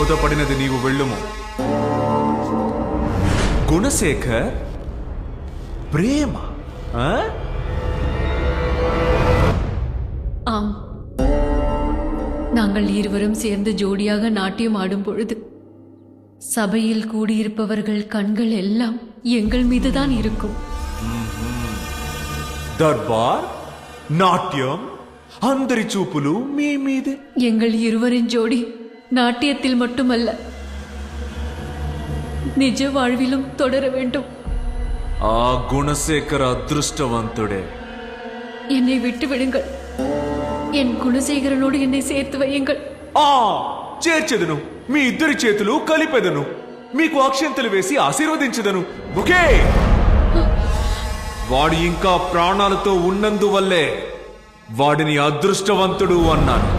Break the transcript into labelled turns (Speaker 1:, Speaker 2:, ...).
Speaker 1: బోధపడినది నీవు వెళ్ళుము. குணசேகர் பிரேமா?
Speaker 2: ஆம், நாங்கள் இருவரும் சேர்ந்து ஜோடியாக நாட்டியம் ஆடும் பொழுது சபையில் கூடியிருப்பவர்கள் கண்கள் எல்லாம் எங்கள் மீதுதான் இருக்கும்.
Speaker 1: దర్బార్, నాట్యం, అందరి చూపులు మీ మీదే.
Speaker 2: எங்கள் இருவரின் ஜோடி நாட்டியத்தில் மட்டுமல்ல, நிஜ வாழ்விலும் தொடர வேண்டும்.
Speaker 1: ఆ గుణశేఖర అదృష్టవంతుడే.
Speaker 2: என்னை விட்டு விடுங்கள். என் குணசேகரனோடு என்னை சேர்த்து வையுங்கள்.
Speaker 1: చేర్చెదను. మీ ఇద్దరి చేతులు కలిపెదను. మీకు అక్షంతలు వేసి ఆశీర్వదించదను. ఓకే? వాడు ఇంకా ప్రాణాలతో ఉన్నందువల్లే వాడిని అదృష్టవంతుడు అన్నాను.